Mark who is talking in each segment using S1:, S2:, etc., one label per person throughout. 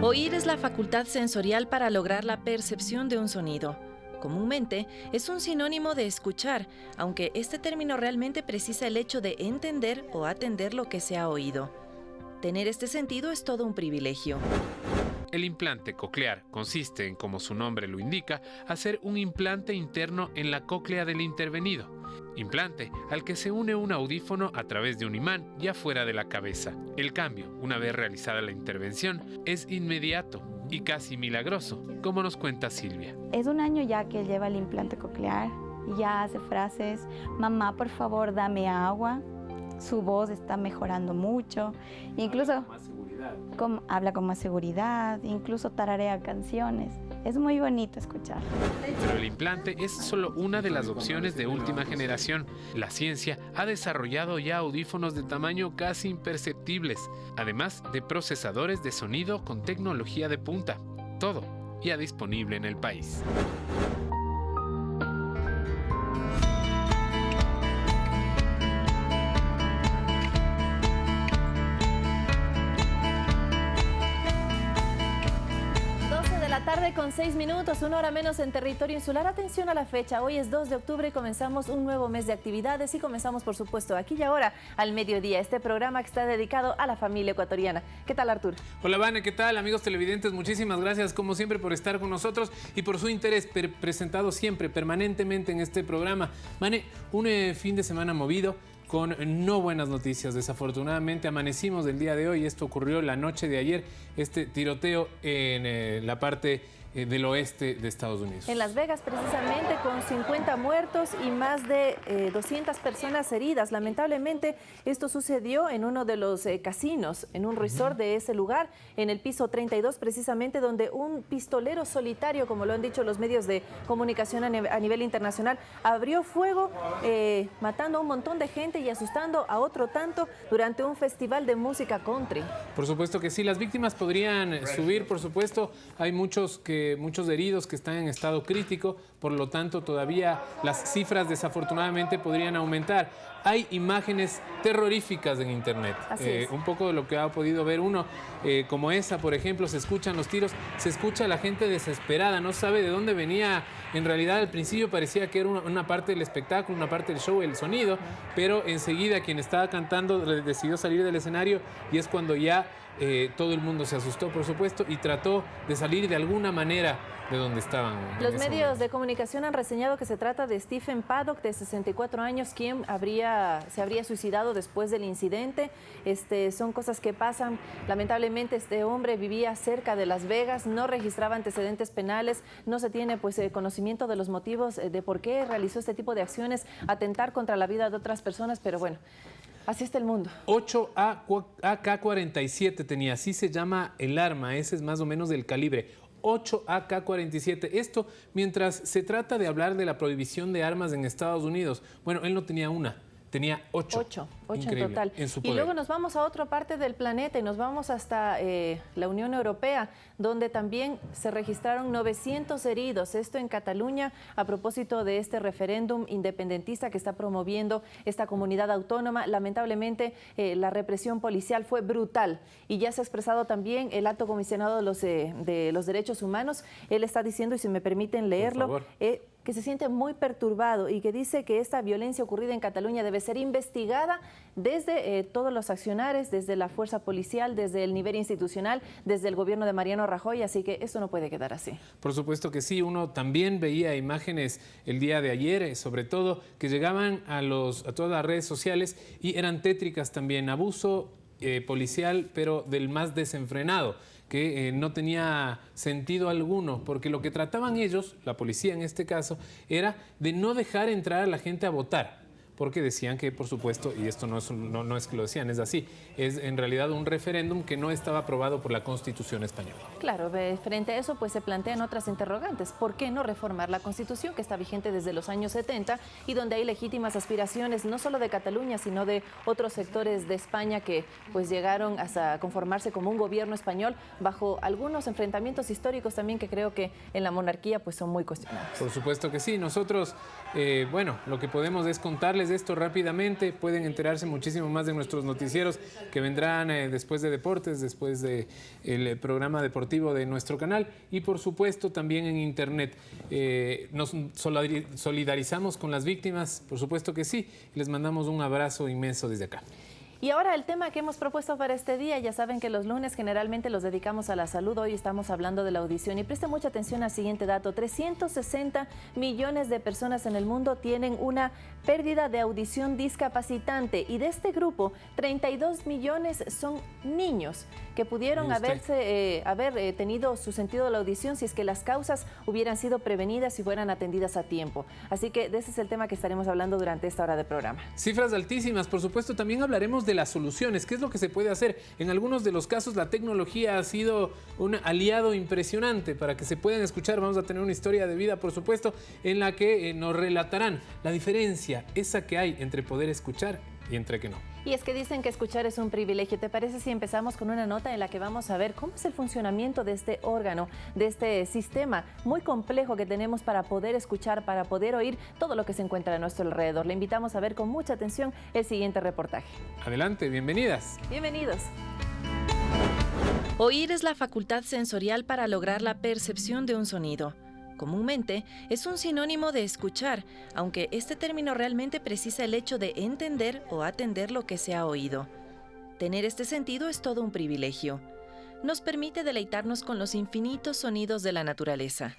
S1: Oír es la facultad sensorial para lograr la percepción de un sonido. Comúnmente es un sinónimo de escuchar, aunque este término realmente precisa el hecho de entender o atender lo que se ha oído. Tener este sentido es todo un privilegio.
S2: El implante coclear consiste en, como su nombre lo indica, hacer un implante interno en la cóclea del intervenido. Implante al que se une un audífono a través de un imán ya fuera de la cabeza. El cambio, una vez realizada la intervención, es inmediato y casi milagroso, como nos cuenta Silvia.
S3: Es un año ya que lleva el implante coclear y ya hace frases: mamá, por favor, dame agua. Su voz está mejorando mucho, incluso habla con más seguridad, incluso tararea canciones. Es muy bonito escuchar.
S2: Pero el implante es solo una de las opciones de última generación. La ciencia ha desarrollado ya audífonos de tamaño casi imperceptibles, además de procesadores de sonido con tecnología de punta. Todo ya disponible en el país.
S4: Con 6 minutos, 1 hora menos en territorio insular. Atención a la fecha, hoy es 2 de octubre y comenzamos un nuevo mes de actividades y comenzamos, por supuesto, aquí y ahora, al mediodía, este programa que está dedicado a la familia ecuatoriana. ¿Qué tal, Arturo?
S5: Hola, Vane, ¿qué tal? Amigos televidentes, muchísimas gracias, como siempre, por estar con nosotros y por su interés presentado siempre, permanentemente en este programa. Vane, un fin de semana movido, con no buenas noticias. Desafortunadamente amanecimos del día de hoy, esto ocurrió la noche de ayer, este tiroteo en la parte del oeste de Estados Unidos.
S4: En Las Vegas, precisamente, con 50 muertos y más de 200 personas heridas. Lamentablemente, esto sucedió en uno de los casinos, en un resort de ese lugar, en el piso 32, precisamente, donde un pistolero solitario, como lo han dicho los medios de comunicación a nivel internacional, abrió fuego, matando a un montón de gente y asustando a otro tanto durante un festival de música country.
S5: Por supuesto que sí, las víctimas podrían subir, por supuesto. Hay muchos heridos que están en estado crítico, por lo tanto todavía las cifras desafortunadamente podrían aumentar. Hay imágenes terroríficas en internet, un poco de lo que ha podido ver uno, como esa, por ejemplo. Se escuchan los tiros, se escucha a la gente desesperada, no sabe de dónde venía. En realidad al principio parecía que era una parte del espectáculo, una parte del show, el sonido, pero enseguida quien estaba cantando decidió salir del escenario y es cuando ya todo el mundo se asustó, por supuesto, y trató de salir de alguna manera de donde estaban.
S4: Los medios de comunicación han reseñado que se trata de Stephen Paddock, de 64 años, quien se habría suicidado después del incidente. Son cosas que pasan. Lamentablemente, este hombre vivía cerca de Las Vegas, no registraba antecedentes penales, no se tiene conocimiento de los motivos de por qué realizó este tipo de acciones, atentar contra la vida de otras personas, pero bueno, así está el mundo.
S5: 8 AK-47 tenía, así se llama el arma, ese es más o menos del calibre. 8 AK-47. Esto mientras se trata de hablar de la prohibición de armas en Estados Unidos. Bueno, él no tenía una, tenía 8.
S4: 8 en total. Y luego nos vamos a otra parte del planeta y nos vamos hasta la Unión Europea, donde también se registraron 900 heridos. Esto en Cataluña, a propósito de este referéndum independentista que está promoviendo esta comunidad autónoma. Lamentablemente, la represión policial fue brutal y ya se ha expresado también el alto comisionado de los derechos humanos. Él está diciendo, y si me permiten leerlo, que se siente muy perturbado y que dice que esta violencia ocurrida en Cataluña debe ser investigada desde todos los accionarios, desde la fuerza policial, desde el nivel institucional, desde el gobierno de Mariano Rajoy, así que esto no puede quedar así.
S5: Por supuesto que sí, uno también veía imágenes el día de ayer, sobre todo, que llegaban a todas las redes sociales y eran tétricas también, abuso policial, pero del más desenfrenado, que no tenía sentido alguno, porque lo que trataban ellos, la policía en este caso, era de no dejar entrar a la gente a votar, porque decían que, por supuesto, y esto no es que lo decían, es así, es en realidad un referéndum que no estaba aprobado por la Constitución española.
S4: Claro, frente a eso pues se plantean otras interrogantes. ¿Por qué no reformar la Constitución, que está vigente desde los años 70 y donde hay legítimas aspiraciones no solo de Cataluña, sino de otros sectores de España que pues llegaron hasta conformarse como un gobierno español bajo algunos enfrentamientos históricos también que creo que en la monarquía pues son muy cuestionados?
S5: Por supuesto que sí. Nosotros, bueno, lo que podemos es contarles contarles esto rápidamente. Pueden enterarse muchísimo más de nuestros noticieros que vendrán después de deportes, después del programa deportivo de nuestro canal y por supuesto también en internet. Nos solidarizamos con las víctimas, por supuesto que sí. Les mandamos un abrazo inmenso desde acá.
S4: Y ahora el tema que hemos propuesto para este día, ya saben que los lunes generalmente los dedicamos a la salud, hoy estamos hablando de la audición y presten mucha atención al siguiente dato, 360 millones de personas en el mundo tienen una pérdida de audición discapacitante y de este grupo 32 millones son niños que pudieron haber tenido su sentido de la audición si es que las causas hubieran sido prevenidas y fueran atendidas a tiempo. Así que ese es el tema que estaremos hablando durante esta hora de programa.
S5: Cifras altísimas, por supuesto, también hablaremos de las soluciones, qué es lo que se puede hacer. En algunos de los casos la tecnología ha sido un aliado impresionante para que se puedan escuchar. Vamos a tener una historia de vida, por supuesto, en la que nos relatarán la diferencia, esa que hay entre poder escuchar y entre que no.
S4: Y es que dicen que escuchar es un privilegio. ¿Te parece si empezamos con una nota en la que vamos a ver cómo es el funcionamiento de este órgano, de este sistema muy complejo que tenemos para poder escuchar, para poder oír todo lo que se encuentra a nuestro alrededor? Le invitamos a ver con mucha atención el siguiente reportaje.
S5: Adelante, bienvenidas.
S4: Bienvenidos.
S1: Oír es la facultad sensorial para lograr la percepción de un sonido. Comúnmente es un sinónimo de escuchar, aunque este término realmente precisa el hecho de entender o atender lo que se ha oído. Tener este sentido es todo un privilegio. Nos permite deleitarnos con los infinitos sonidos de la naturaleza.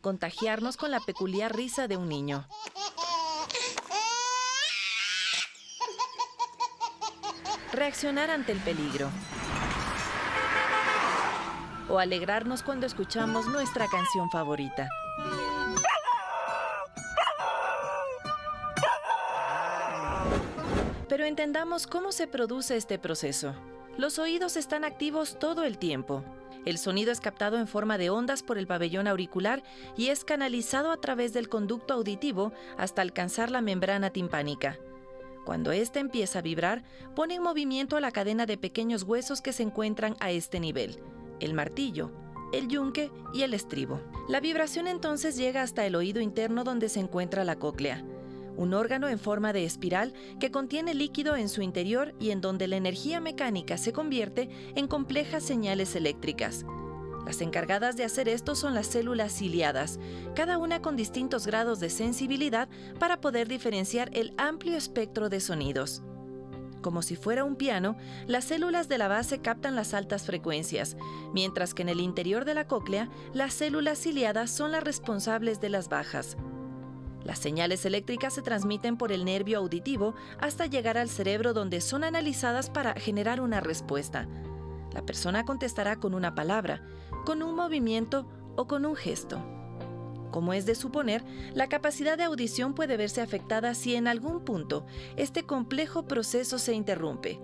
S1: Contagiarnos con la peculiar risa de un niño. Reaccionar ante el peligro. O alegrarnos cuando escuchamos nuestra canción favorita. Pero entendamos cómo se produce este proceso. Los oídos están activos todo el tiempo. El sonido es captado en forma de ondas por el pabellón auricular y es canalizado a través del conducto auditivo hasta alcanzar la membrana timpánica. Cuando ésta empieza a vibrar, pone en movimiento la cadena de pequeños huesos que se encuentran a este nivel: el martillo, el yunque y el estribo. La vibración entonces llega hasta el oído interno donde se encuentra la cóclea, un órgano en forma de espiral que contiene líquido en su interior y en donde la energía mecánica se convierte en complejas señales eléctricas. Las encargadas de hacer esto son las células ciliadas, cada una con distintos grados de sensibilidad para poder diferenciar el amplio espectro de sonidos. Como si fuera un piano, las células de la base captan las altas frecuencias, mientras que en el interior de la cóclea, las células ciliadas son las responsables de las bajas. Las señales eléctricas se transmiten por el nervio auditivo hasta llegar al cerebro, donde son analizadas para generar una respuesta. La persona contestará con una palabra, con un movimiento o con un gesto. Como es de suponer, la capacidad de audición puede verse afectada si en algún punto este complejo proceso se interrumpe.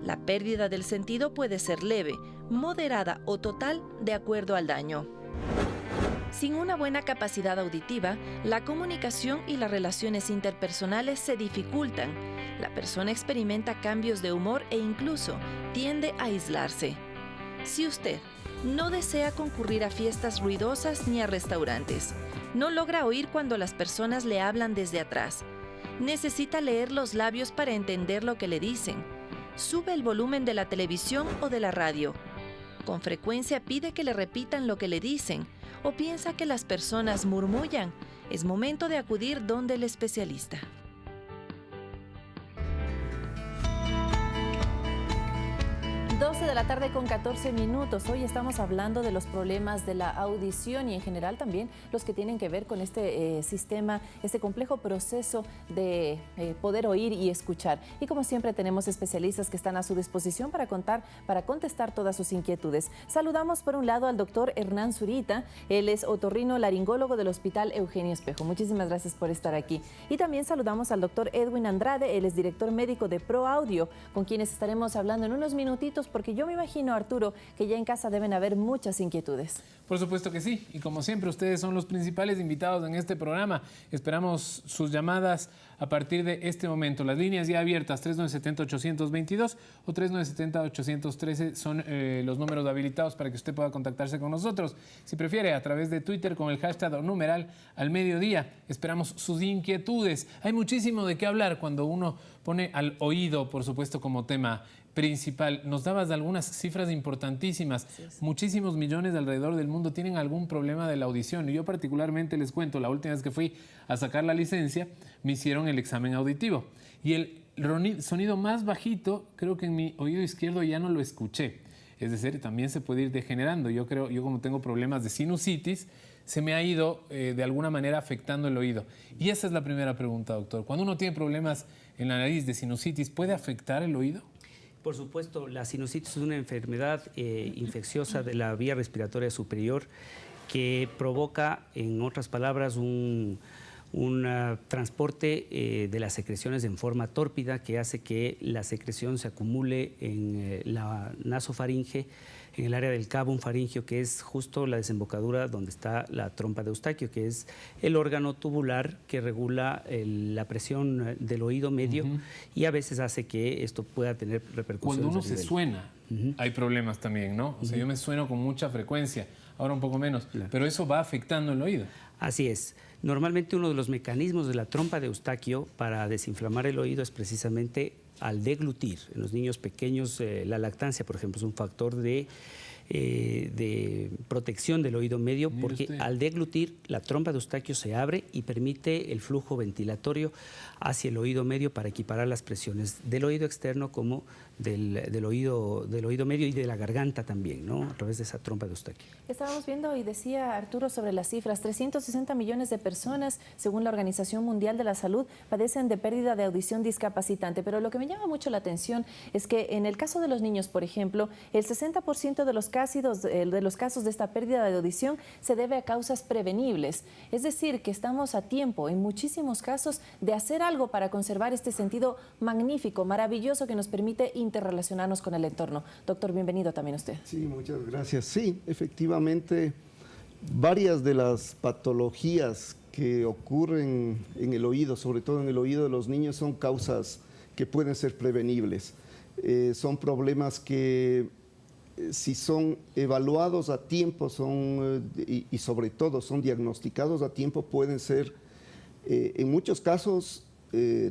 S1: La pérdida del sentido puede ser leve, moderada o total de acuerdo al daño. Sin una buena capacidad auditiva, la comunicación y las relaciones interpersonales se dificultan. La persona experimenta cambios de humor e incluso tiende a aislarse. Si usted no desea concurrir a fiestas ruidosas ni a restaurantes, no logra oír cuando las personas le hablan desde atrás, necesita leer los labios para entender lo que le dicen, sube el volumen de la televisión o de la radio, con frecuencia pide que le repitan lo que le dicen o piensa que las personas murmullan, es momento de acudir donde el especialista.
S4: De la tarde con 14 minutos. Hoy estamos hablando de los problemas de la audición y en general también los que tienen que ver con este sistema, este complejo proceso de poder oír y escuchar. Y como siempre tenemos especialistas que están a su disposición para contestar todas sus inquietudes. Saludamos por un lado al doctor Hernán Zurita, él es otorrino laringólogo del Hospital Eugenio Espejo. Muchísimas gracias por estar aquí. Y también saludamos al doctor Edwin Andrade, él es director médico de ProAudio, con quienes estaremos hablando en unos minutitos conversemos, porque yo me imagino, Arturo, que ya en casa deben haber muchas inquietudes.
S5: Por supuesto que sí, y como siempre ustedes son los principales invitados en este programa. Esperamos sus llamadas a partir de este momento. Las líneas ya abiertas, 3970-822 o 3970-813 son los números habilitados para que usted pueda contactarse con nosotros. Si prefiere, a través de Twitter con el hashtag o numeral al mediodía. Esperamos sus inquietudes. Hay muchísimo de qué hablar cuando uno pone al oído, por supuesto, como tema principal. Nos dabas algunas cifras importantísimas. Muchísimos millones alrededor del mundo tienen algún problema de la audición. Y yo particularmente les cuento, la última vez que fui a sacar la licencia, me hicieron el examen auditivo. Y el sonido más bajito, creo que en mi oído izquierdo ya no lo escuché. Es decir, también se puede ir degenerando. Yo como tengo problemas de sinusitis, se me ha ido de alguna manera afectando el oído. Y esa es la primera pregunta, doctor. Cuando uno tiene problemas en la nariz de sinusitis, ¿puede afectar el oído?
S6: Por supuesto, la sinusitis es una enfermedad infecciosa de la vía respiratoria superior que provoca, en otras palabras, un transporte de las secreciones en forma tórpida que hace que la secreción se acumule en la nasofaringe, en el área del cavum faríngeo, que es justo la desembocadura donde está la trompa de Eustaquio, que es el órgano tubular que regula la presión del oído medio y a veces hace que esto pueda tener repercusiones.
S5: Cuando uno se suena, hay problemas también, ¿no? O sea, yo me sueno con mucha frecuencia, ahora un poco menos, pero eso va afectando el oído.
S6: Así es. Normalmente uno de los mecanismos de la trompa de Eustaquio para desinflamar el oído es precisamente al deglutir. En los niños pequeños, la lactancia, por ejemplo, es un factor de protección del oído medio, porque al deglutir la trompa de Eustaquio se abre y permite el flujo ventilatorio hacia el oído medio para equiparar las presiones del oído externo como del oído medio y de la garganta también, ¿no? A través de esa trompa de Eustaquio.
S4: Estábamos viendo y decía Arturo sobre las cifras, 360 millones de personas, según la Organización Mundial de la Salud, padecen de pérdida de audición discapacitante, pero lo que me llama mucho la atención es que en el caso de los niños, por ejemplo, el 60% de los casos de esta pérdida de audición se debe a causas prevenibles, es decir, que estamos a tiempo, en muchísimos casos, de hacer algo para conservar este sentido magnífico, maravilloso que nos permite interrelacionarnos con el entorno. Doctor, bienvenido también usted.
S7: Sí, muchas gracias. Sí, efectivamente, varias de las patologías que ocurren en el oído, sobre todo en el oído de los niños, son causas que pueden ser prevenibles. Son problemas que, si son evaluados a tiempo y sobre todo son diagnosticados a tiempo, pueden ser en muchos casos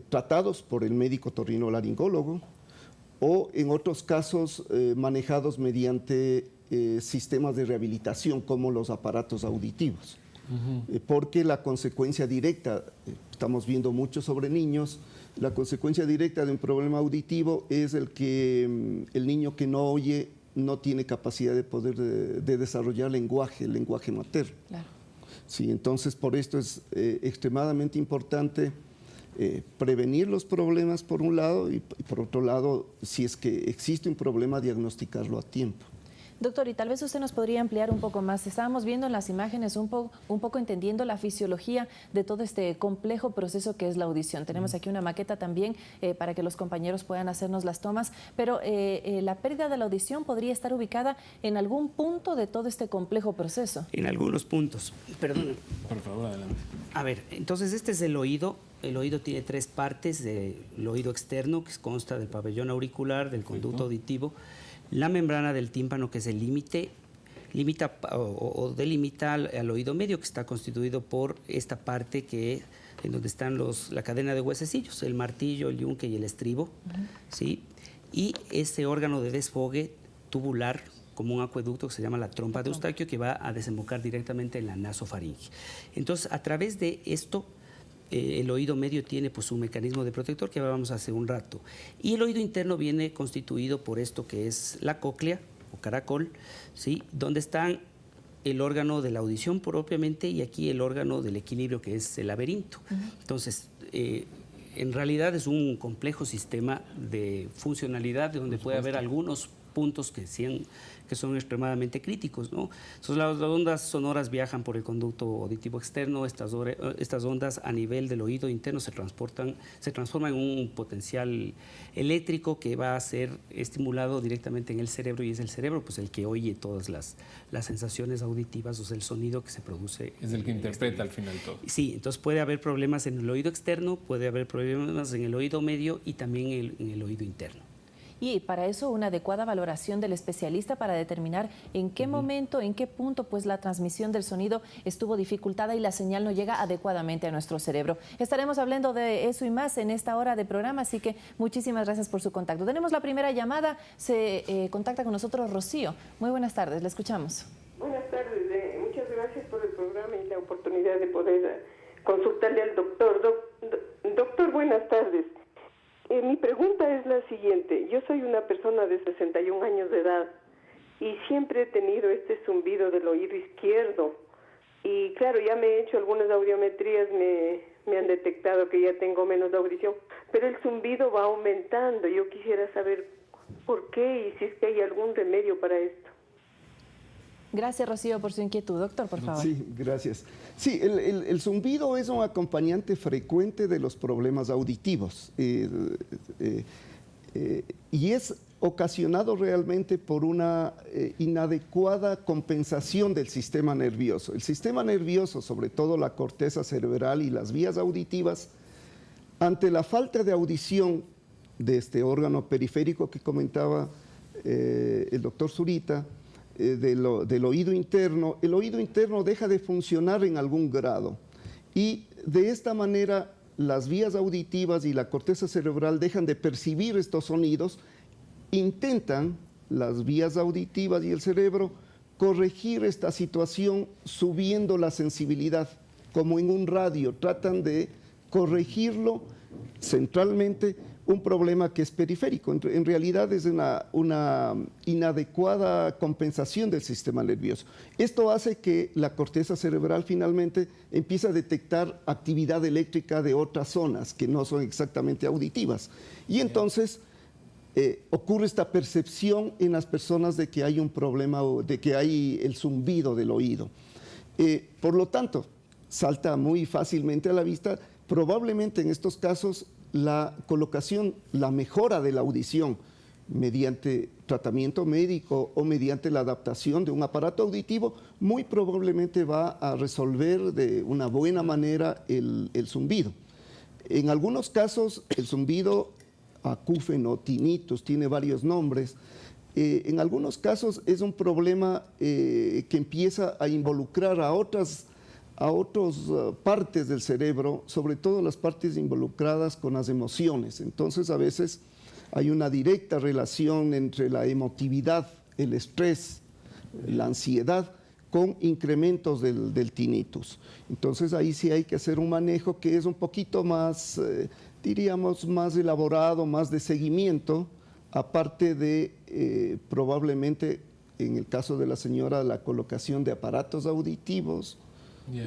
S7: tratados por el médico otorrinolaringólogo o en otros casos manejados mediante sistemas de rehabilitación como los aparatos auditivos. Porque la consecuencia directa, estamos viendo mucho sobre niños, la consecuencia directa de un problema auditivo es el que el niño que no oye no tiene capacidad de poder de desarrollar el lenguaje materno. Claro. Sí, entonces por esto es extremadamente importante prevenir los problemas por un lado y por otro lado, si es que existe un problema, diagnosticarlo a tiempo.
S4: Doctor, y tal vez usted nos podría ampliar un poco más. Estábamos viendo en las imágenes un poco entendiendo la fisiología de todo este complejo proceso que es la audición. Tenemos aquí una maqueta también para que los compañeros puedan hacernos las tomas, pero la pérdida de la audición podría estar ubicada en algún punto de todo este complejo proceso.
S6: En algunos puntos. Perdón.
S5: Por favor, adelante.
S6: A ver, entonces este es el oído. El oído tiene tres partes: el oído externo, que consta del pabellón auricular, del conducto auditivo, la membrana del tímpano, que es el limita al oído medio, que está constituido por esta parte en donde están la cadena de huesecillos, el martillo, el yunque y el estribo, ¿sí? Y ese órgano de desfogue tubular, como un acueducto que se llama la trompa de Eustaquio, que va a desembocar directamente en la nasofaringe. Entonces, a través de esto, el oído medio tiene pues un mecanismo de protector que hablábamos hace un rato, y el oído interno viene constituido por esto que es la cóclea o caracol, ¿sí? Donde están el órgano de la audición propiamente y aquí el órgano del equilibrio, que es el laberinto. Entonces, en realidad es un complejo sistema de funcionalidad donde puede haber algunos puntos que son extremadamente críticos, ¿no? Entonces, las ondas sonoras viajan por el conducto auditivo externo. Estas ondas a nivel del oído interno se transforman en un potencial eléctrico que va a ser estimulado directamente en el cerebro, y es el cerebro pues el que oye todas las sensaciones auditivas, o sea, el sonido que se produce.
S5: Es el que interpreta al final todo.
S6: Sí, entonces puede haber problemas en el oído externo, puede haber problemas en el oído medio y también en el oído interno.
S4: Y para eso una adecuada valoración del especialista para determinar en qué momento, en qué punto pues la transmisión del sonido estuvo dificultada y la señal no llega adecuadamente a nuestro cerebro. Estaremos hablando de eso y más en esta hora de programa, así que muchísimas gracias por su contacto. Tenemos la primera llamada, se contacta con nosotros Rocío. Muy buenas tardes, le escuchamos.
S8: Buenas tardes, muchas gracias por el programa y la oportunidad de poder consultarle al doctor. Doctor, buenas tardes. Mi pregunta es la siguiente. Yo soy una persona de 61 años de edad y siempre he tenido este zumbido del oído izquierdo. Y claro, ya me he hecho algunas audiometrías, me han detectado que ya tengo menos audición, pero el zumbido va aumentando. Yo quisiera saber por qué y si es que hay algún remedio para esto.
S4: Gracias, Rocío, por su inquietud. Doctor, por favor.
S7: Sí, gracias. Sí, el zumbido es un acompañante frecuente de los problemas auditivos y es ocasionado realmente por una inadecuada compensación del sistema nervioso. El sistema nervioso, sobre todo la corteza cerebral y las vías auditivas, ante la falta de audición de este órgano periférico que comentaba el doctor Zurita, del oído interno, el oído interno deja de funcionar en algún grado y de esta manera las vías auditivas y la corteza cerebral dejan de percibir estos sonidos. Intentan las vías auditivas y el cerebro corregir esta situación subiendo la sensibilidad, como en un radio, tratan de corregirlo centralmente, un problema que es periférico. En realidad es una inadecuada compensación del sistema nervioso. Esto hace que la corteza cerebral finalmente empiece a detectar actividad eléctrica de otras zonas que no son exactamente auditivas. Y entonces ocurre esta percepción en las personas de que hay un problema, de que hay el zumbido del oído. Por lo tanto, salta muy fácilmente a la vista, probablemente en estos casos, la colocación, la mejora de la audición mediante tratamiento médico o mediante la adaptación de un aparato auditivo, muy probablemente va a resolver de una buena manera el zumbido. En algunos casos, el zumbido acúfeno, tinnitus, tiene varios nombres. En algunos casos es un problema que empieza a involucrar a otras partes del cerebro, sobre todo las partes involucradas con las emociones. Entonces, a veces hay una directa relación entre la emotividad, el estrés, la ansiedad, con incrementos del tinnitus. Entonces, ahí sí hay que hacer un manejo que es un poquito más, diríamos, más elaborado, más de seguimiento, aparte de probablemente, en el caso de la señora, la colocación de aparatos auditivos,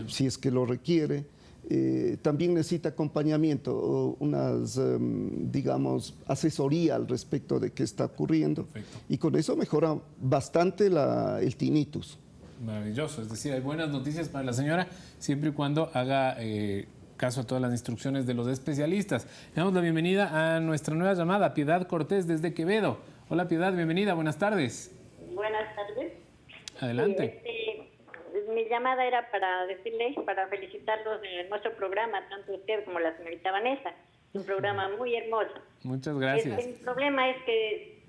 S7: si es que lo requiere. También necesita acompañamiento o digamos, asesoría al respecto de qué está ocurriendo. Perfecto. Y con eso mejora bastante el tinnitus.
S5: Maravilloso, es decir, hay buenas noticias para la señora siempre y cuando haga caso a todas las instrucciones de los especialistas. Le damos la bienvenida a nuestra nueva llamada, Piedad Cortés desde Quevedo. Hola Piedad, bienvenida, buenas tardes.
S9: Buenas tardes.
S5: Adelante.
S9: Mi llamada era para decirles, para felicitarlos en nuestro programa, tanto usted como la señorita Vanessa. Un programa muy hermoso.
S5: Muchas gracias.
S9: El problema es que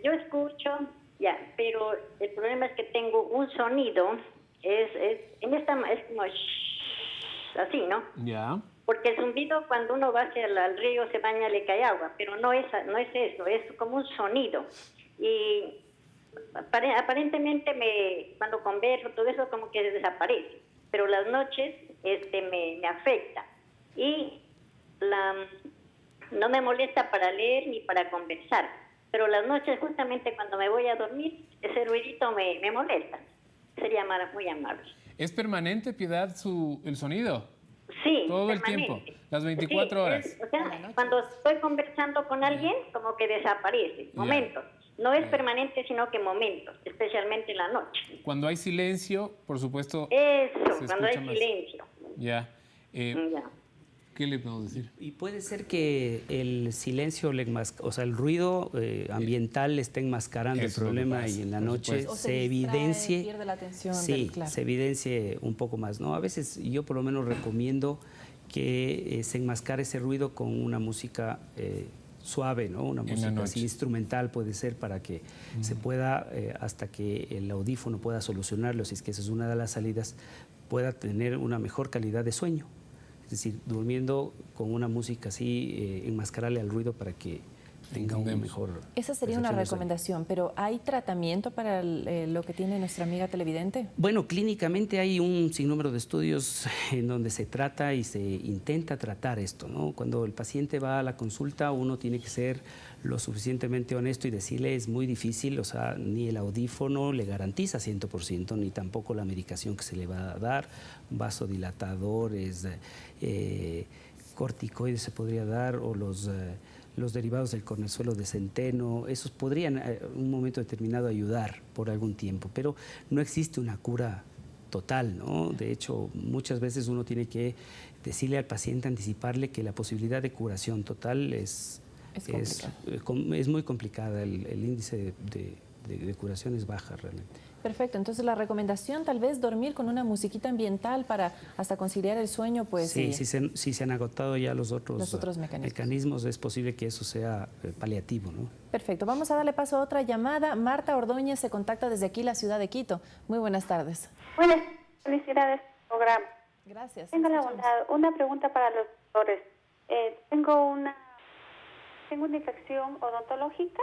S9: yo escucho, pero el problema es que tengo un sonido, es como así, ¿no?
S5: Ya.
S9: Porque el zumbido, cuando uno va hacia el río, se baña, le cae agua, pero no es eso, es como un sonido. Y aparentemente cuando converso, todo eso como que desaparece, pero las noches me afecta y no me molesta para leer ni para conversar, pero las noches justamente cuando me voy a dormir, ese ruidito me molesta. Sería muy amable.
S5: ¿Es permanente, Piedad, el sonido?
S9: Sí,
S5: todo
S9: permanente.
S5: El tiempo, las 24 horas.
S9: O sea, cuando estoy conversando con alguien, como que desaparece, momentos. No es permanente, sino que momentos, especialmente en la noche.
S5: Cuando hay silencio, por supuesto...
S9: Eso, cuando hay silencio.
S5: Ya. ¿Qué le podemos decir?
S6: Y puede ser que el silencio, o sea, el ruido ambiental esté enmascarando el problema y en la noche se evidencie,
S4: pierde la atención
S6: se evidencie un poco más, ¿no? A veces yo por lo menos recomiendo que se enmascare ese ruido con una música suave, ¿no? Una música así instrumental puede ser para que se pueda, hasta que el audífono pueda solucionarlo, si es que esa es una de las salidas, pueda tener una mejor calidad de sueño. Es decir, durmiendo con una música así, enmascararle al ruido para que tenga un mejor...
S4: Esa sería una recomendación, pero ¿hay tratamiento para lo que tiene nuestra amiga televidente?
S6: Bueno, clínicamente hay un sinnúmero de estudios en donde se trata y se intenta tratar esto, ¿no? Cuando el paciente va a la consulta, uno tiene que ser lo suficientemente honesto y decirle es muy difícil, o sea, ni el audífono le garantiza 100%, ni tampoco la medicación que se le va a dar, vasodilatadores, corticoides se podría dar, o los derivados del cornezuelo de centeno, esos podrían en un momento determinado ayudar por algún tiempo, pero no existe una cura total, ¿no? De hecho, muchas veces uno tiene que decirle al paciente, anticiparle que la posibilidad de curación total es muy complicada, el índice de curación es baja realmente.
S4: Perfecto, entonces la recomendación tal vez dormir con una musiquita ambiental para hasta conciliar el sueño, pues...
S6: Sí, si se han agotado ya los otros mecanismos, es posible que eso sea paliativo, ¿no?
S4: Perfecto, vamos a darle paso a otra llamada. Marta Ordóñez se contacta desde aquí, la ciudad de Quito. Muy buenas tardes.
S10: Buenas, felicidades por el programa.
S4: Gracias.
S10: Tengo una pregunta para los doctores. Tengo una infección odontológica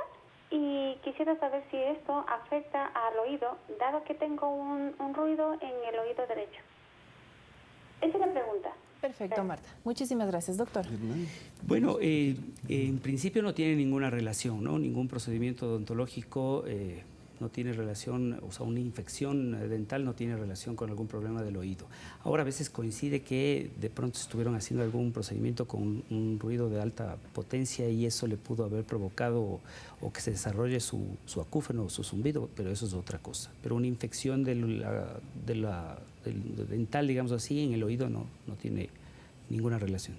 S10: y quisiera saber si esto afecta al oído, dado que tengo un ruido en el oído derecho. Esa es la pregunta.
S4: Perfecto, Marta. Muchísimas gracias, doctor.
S6: Bueno, en principio no tiene ninguna relación, ¿no? Ningún procedimiento odontológico no tiene relación, o sea, una infección dental no tiene relación con algún problema del oído. Ahora, a veces coincide que de pronto estuvieron haciendo algún procedimiento con un ruido de alta potencia y eso le pudo haber provocado o que se desarrolle su acúfeno o su zumbido, pero eso es otra cosa. Pero una infección del dental, digamos así, en el oído no tiene ninguna relación.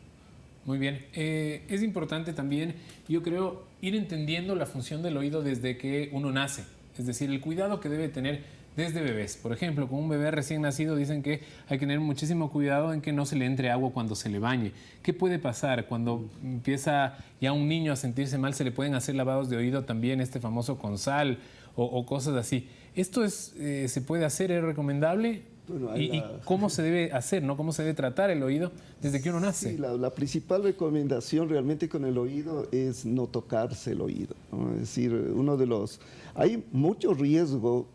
S5: Muy bien. Es importante también, yo creo, ir entendiendo la función del oído desde que uno nace. Es decir, el cuidado que debe tener desde bebés. Por ejemplo, con un bebé recién nacido dicen que hay que tener muchísimo cuidado en que no se le entre agua cuando se le bañe. ¿Qué puede pasar cuando empieza ya un niño a sentirse mal? Se le pueden hacer lavados de oído también, este famoso con sal o cosas así. ¿Esto se puede hacer? ¿Es recomendable? Bueno, ¿Y cómo se debe hacer, ¿no? ¿Cómo se debe tratar el oído desde que uno nace?
S7: Sí, la principal recomendación realmente con el oído es no tocarse el oído, ¿no? Es decir, hay mucho riesgo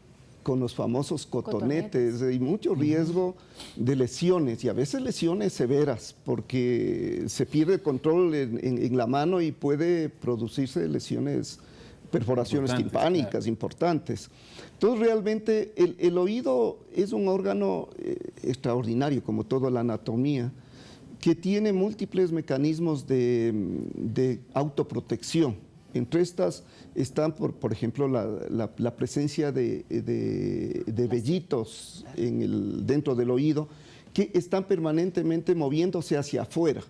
S7: con los famosos cotonetes y mucho riesgo de lesiones, y a veces lesiones severas, porque se pierde el control en la mano y puede producirse lesiones, perforaciones timpánicas importantes. Entonces, realmente el oído es un órgano extraordinario, como toda la anatomía, que tiene múltiples mecanismos de autoprotección. Entre estas están, por ejemplo, la presencia de vellitos dentro del oído que están permanentemente moviéndose hacia afuera.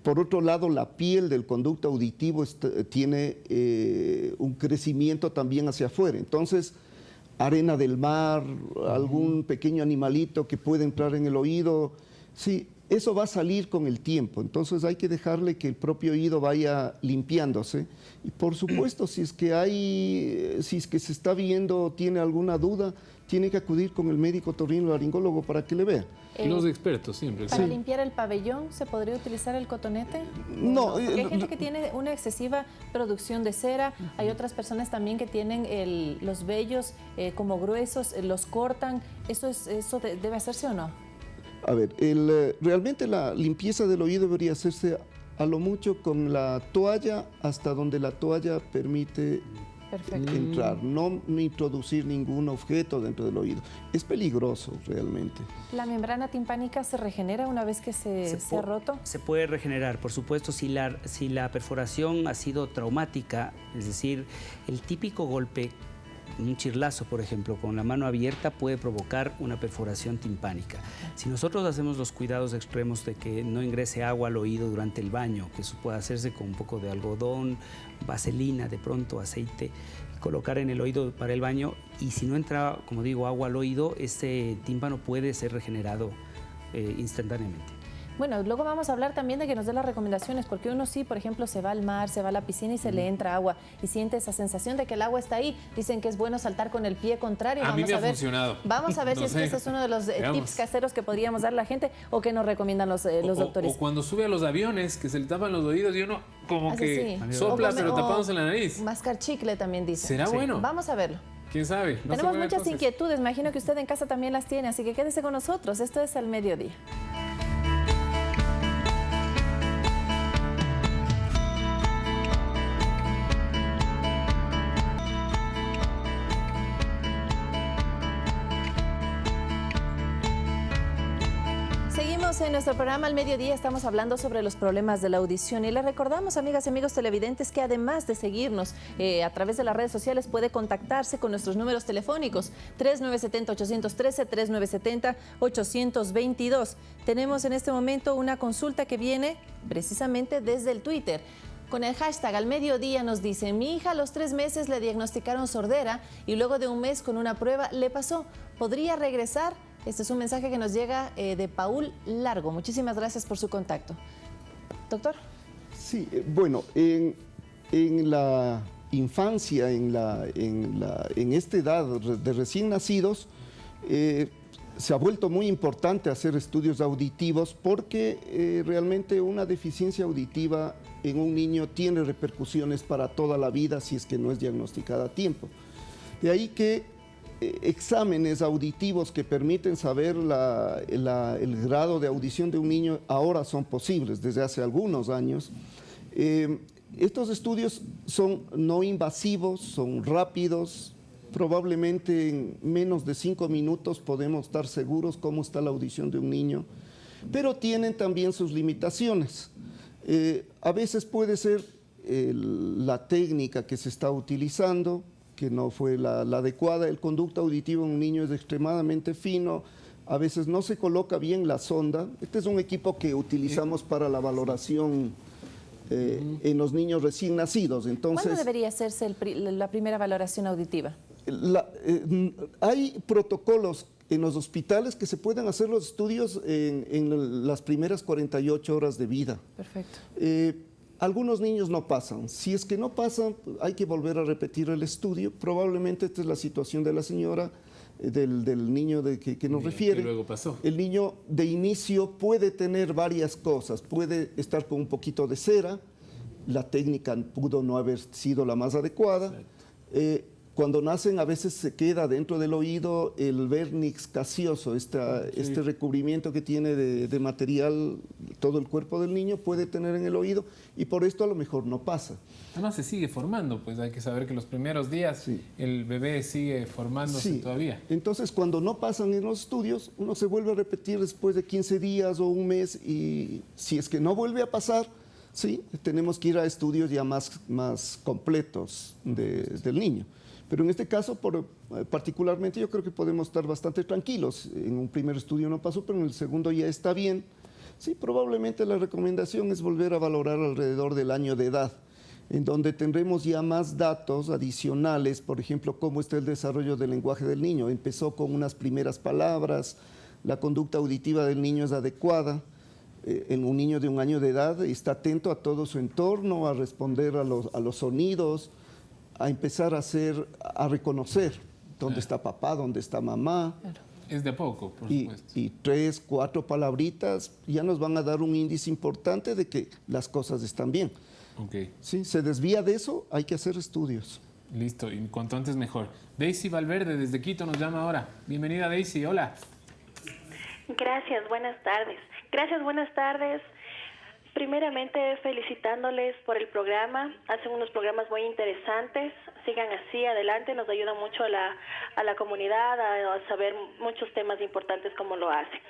S7: Por otro lado, la piel del conducto auditivo tiene un crecimiento también hacia afuera. Entonces, arena del mar, algún pequeño animalito que puede entrar en el oído, sí, eso va a salir con el tiempo. Entonces hay que dejarle que el propio oído vaya limpiándose. Y por supuesto, si es que se está viendo, tiene alguna duda, tiene que acudir con el médico otorrinolaringólogo para que le vea.
S5: Los expertos siempre.
S4: ¿Para limpiar el pabellón se podría utilizar el cotonete?
S7: No.
S4: Porque hay gente que tiene una excesiva producción de cera, hay otras personas también que tienen los vellos como gruesos, los cortan. ¿Eso debe hacerse o no?
S7: A ver, realmente la limpieza del oído debería hacerse a lo mucho con la toalla hasta donde la toalla permite entrar, no introducir ningún objeto dentro del oído. Es peligroso realmente.
S4: ¿La membrana timpánica se regenera una vez que se ha roto?
S6: Se puede regenerar, por supuesto, si la perforación ha sido traumática, es decir, el típico golpe, un chirlazo, por ejemplo, con la mano abierta puede provocar una perforación timpánica. Si nosotros hacemos los cuidados extremos de que no ingrese agua al oído durante el baño, que eso puede hacerse con un poco de algodón, vaselina, de pronto aceite, colocar en el oído para el baño, y si no entra, como digo, agua al oído, ese tímpano puede ser regenerado instantáneamente.
S4: Bueno, luego vamos a hablar también de que nos dé las recomendaciones, porque uno sí, por ejemplo, se va al mar, se va a la piscina y se le entra agua y siente esa sensación de que el agua está ahí. Dicen que es bueno saltar con el pie contrario.
S5: A mí me ha funcionado.
S4: Vamos a ver si es que ese es uno de los tips caseros que podríamos darle a la gente o que nos recomiendan los doctores.
S5: O cuando sube a los aviones, que se le tapan los oídos y uno como que sopla, pero tapándose la nariz.
S4: Mascar chicle también dice.
S5: ¿Será bueno?
S4: Vamos a verlo.
S5: ¿Quién sabe? No
S4: Tenemos muchas inquietudes, imagino que usted en casa también las tiene, así que quédese con nosotros. Esto es Al Mediodía. En nuestro programa Al Mediodía estamos hablando sobre los problemas de la audición y les recordamos, amigas y amigos televidentes, que además de seguirnos a través de las redes sociales puede contactarse con nuestros números telefónicos 3970-813, 3970-822. Tenemos en este momento una consulta que viene precisamente desde el Twitter. Con el hashtag Al Mediodía nos dice: mi hija a los 3 meses le diagnosticaron sordera y luego de un mes con una prueba le pasó. ¿Podría regresar? Este es un mensaje que nos llega de Paul Largo. Muchísimas gracias por su contacto. Doctor.
S7: Sí, bueno, en la infancia, en esta edad de recién nacidos, se ha vuelto muy importante hacer estudios auditivos porque realmente una deficiencia auditiva en un niño tiene repercusiones para toda la vida si es que no es diagnosticada a tiempo. De ahí que exámenes auditivos que permiten saber el grado de audición de un niño ahora son posibles desde hace algunos años. Estos estudios son no invasivos, son rápidos, probablemente en menos de 5 minutos podemos estar seguros cómo está la audición de un niño, pero tienen también sus limitaciones. A veces puede ser la técnica que se está utilizando, que no fue la adecuada. El conducto auditivo en un niño es extremadamente fino, a veces no se coloca bien la sonda. Este es un equipo que utilizamos para la valoración en los niños recién nacidos. Entonces,
S4: ¿cuándo debería hacerse la primera valoración auditiva?
S7: Hay protocolos en los hospitales que se pueden hacer los estudios en las primeras 48 horas de vida.
S4: Perfecto.
S7: Algunos niños no pasan. Si es que no pasan, hay que volver a repetir el estudio. Probablemente esta es la situación de la señora, del niño que nos refiere.
S5: Que luego pasó.
S7: El niño de inicio puede tener varias cosas. Puede estar con un poquito de cera. La técnica pudo no haber sido la más adecuada. Cuando nacen a veces se queda dentro del oído el vernix caseoso, este recubrimiento que tiene de material todo el cuerpo del niño puede tener en el oído y por esto a lo mejor no pasa.
S5: Además se sigue formando, pues hay que saber que los primeros días el bebé sigue formándose todavía.
S7: Entonces cuando no pasan en los estudios, uno se vuelve a repetir después de 15 días o un mes y si es que no vuelve a pasar, tenemos que ir a estudios ya más completos del niño. Pero en este caso, particularmente, yo creo que podemos estar bastante tranquilos. En un primer estudio no pasó, pero en el segundo ya está bien. Sí, probablemente la recomendación es volver a valorar alrededor del año de edad, en donde tendremos ya más datos adicionales, por ejemplo, cómo está el desarrollo del lenguaje del niño. Empezó con unas primeras palabras, la conducta auditiva del niño es adecuada. En un niño de 1 año de edad está atento a todo su entorno, a responder a los sonidos, a empezar a reconocer dónde está papá, dónde está mamá.
S4: Claro.
S5: Es de poco, por supuesto.
S7: Y 3, 4 palabritas ya nos van a dar un índice importante de que las cosas están bien.
S5: Okay.
S7: Sí, se desvía de eso, hay que hacer estudios.
S5: Listo, y cuanto antes mejor. Daisy Valverde desde Quito nos llama ahora. Bienvenida, Daisy, hola.
S11: Gracias, buenas tardes. Primeramente, felicitándoles por el programa. Hacen unos programas muy interesantes. Sigan así, adelante. Nos ayuda mucho a la comunidad a saber muchos temas importantes como lo hacen.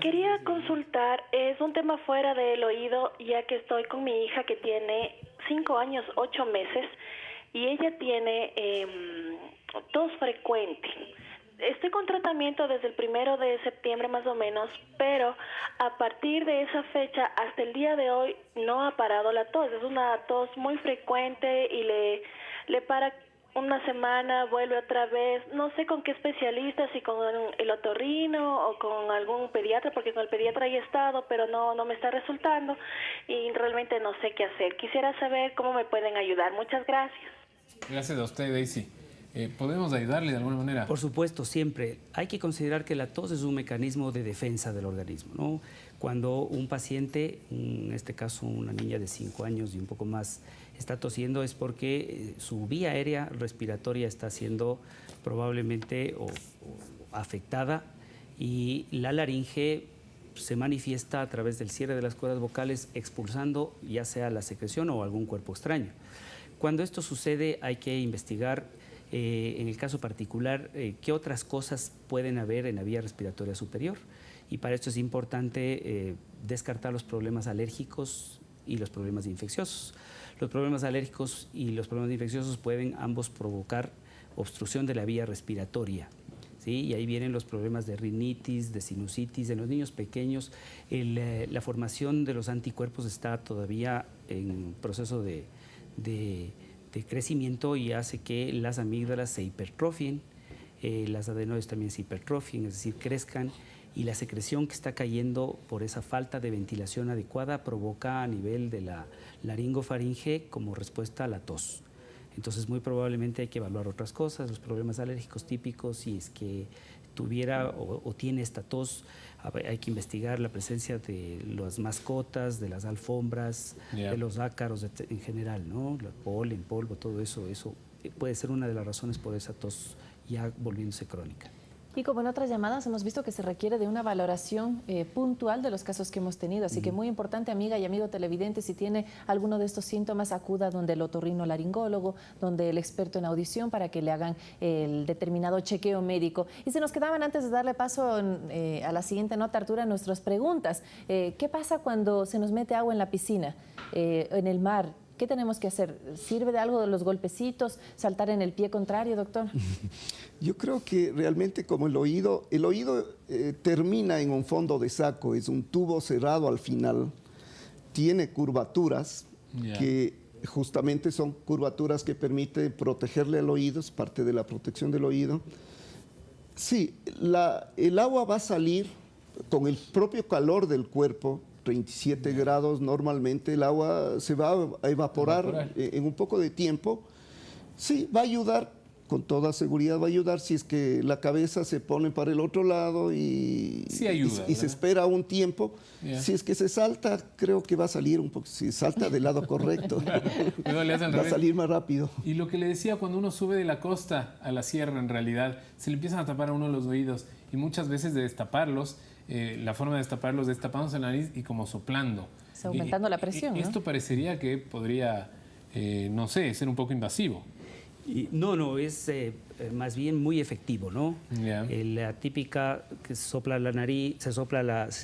S11: Quería consultar, es un tema fuera del oído, ya que estoy con mi hija que tiene 5 años, 8 meses, y ella tiene tos frecuente. Estoy con tratamiento desde el 1 de septiembre más o menos, pero a partir de esa fecha hasta el día de hoy no ha parado la tos. Es una tos muy frecuente y le para una semana, vuelve otra vez. No sé con qué especialista, si con el otorrino o con algún pediatra, porque con el pediatra ya he estado, pero no me está resultando y realmente no sé qué hacer. Quisiera saber cómo me pueden ayudar. Muchas gracias.
S5: Gracias a usted, Daisy. ¿Podemos ayudarle de alguna manera?
S6: Por supuesto, siempre. Hay que considerar que la tos es un mecanismo de defensa del organismo, ¿no? Cuando un paciente, en este caso una niña de 5 años y un poco más, está tosiendo es porque su vía aérea respiratoria está siendo probablemente afectada y la laringe se manifiesta a través del cierre de las cuerdas vocales expulsando ya sea la secreción o algún cuerpo extraño. Cuando esto sucede hay que investigar en el caso particular qué otras cosas pueden haber en la vía respiratoria superior y para esto es importante descartar los problemas alérgicos y los problemas infecciosos. Los problemas alérgicos y los problemas infecciosos pueden ambos provocar obstrucción de la vía respiratoria, ¿sí? Y ahí vienen los problemas de rinitis, de sinusitis. En los niños pequeños la formación de los anticuerpos está todavía en proceso de crecimiento y hace que las amígdalas se hipertrofien, las adenoides también se hipertrofien, es decir, crezcan, y la secreción que está cayendo por esa falta de ventilación adecuada provoca a nivel de la laringofaringe como respuesta a la tos. Entonces muy probablemente hay que evaluar otras cosas, los problemas alérgicos típicos, si es que tuviera o tiene esta tos, hay que investigar la presencia de las mascotas, de las alfombras, de los ácaros en general, ¿no? El polen, polvo, todo eso puede ser una de las razones por esa tos ya volviéndose crónica.
S4: Y como en otras llamadas hemos visto que se requiere de una valoración puntual de los casos que hemos tenido. Así que muy importante, amiga y amigo televidente, si tiene alguno de estos síntomas, acuda donde el otorrinolaringólogo, donde el experto en audición para que le hagan el determinado chequeo médico. Y se nos quedaban, antes de darle paso a la siguiente nota, Artura, nuestras preguntas. ¿Qué pasa cuando se nos mete agua en la piscina, en el mar? ¿Qué tenemos que hacer? ¿Sirve de algo de los golpecitos, saltar en el pie contrario, doctor?
S7: Yo creo que realmente como el oído termina en un fondo de saco, es un tubo cerrado al final, tiene curvaturas que justamente son curvaturas que permiten protegerle al oído, es parte de la protección del oído. Sí, el agua va a salir con el propio calor del cuerpo, 37 grados, normalmente el agua se va a evaporar en un poco de tiempo. Sí, va a ayudar, con toda seguridad va a ayudar si es que la cabeza se pone para el otro lado y,
S5: sí ayuda,
S7: y se espera un tiempo. Si es que se salta, creo que va a salir un poco, si salta del lado correcto, va a salir más rápido.
S5: Y lo que le decía, cuando uno sube de la costa a la sierra, en realidad, se le empiezan a tapar a uno los oídos y muchas veces de destaparlos, la forma de destaparlos, destapándose la nariz y como soplando.
S4: Está aumentando la presión, ¿no?
S5: Esto parecería que podría, no sé, ser un poco invasivo.
S6: No, es más bien muy efectivo, ¿no? La típica que sopla la nariz, se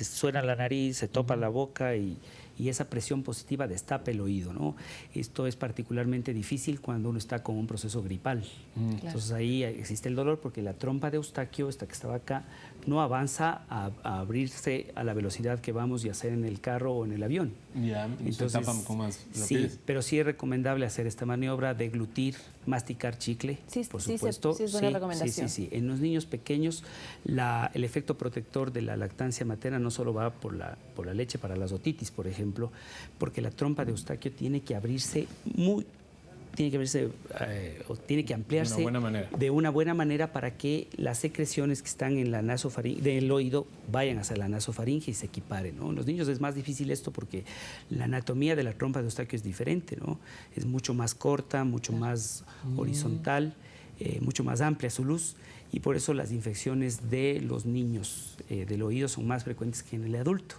S6: suena la nariz, se topa la boca y esa presión positiva destapa el oído, ¿no? Esto es particularmente difícil cuando uno está con un proceso gripal. Entonces ahí existe el dolor porque la trompa de Eustaquio, esta que estaba acá, no avanza a abrirse a la velocidad que vamos ya sea en el carro o en el avión.
S5: Entonces, se tapan con más rapidez.
S6: Sí, pero sí es recomendable hacer esta maniobra, deglutir, masticar chicle, por supuesto.
S4: Sí, es buena recomendación.
S6: Sí. En los niños pequeños, el efecto protector de la lactancia materna no solo va por la leche para las otitis, por ejemplo, porque la trompa de Eustaquio tiene que abrirse tiene que ampliarse de una buena manera para que las secreciones que están en la nasofaringe, del oído, vayan hacia la nasofaringe y se equiparen, ¿no? En los niños es más difícil esto porque la anatomía de la trompa de Eustaquio es diferente, ¿no? Es mucho más corta, mucho más horizontal, mucho más amplia su luz y por eso las infecciones de los niños del oído son más frecuentes que en el adulto.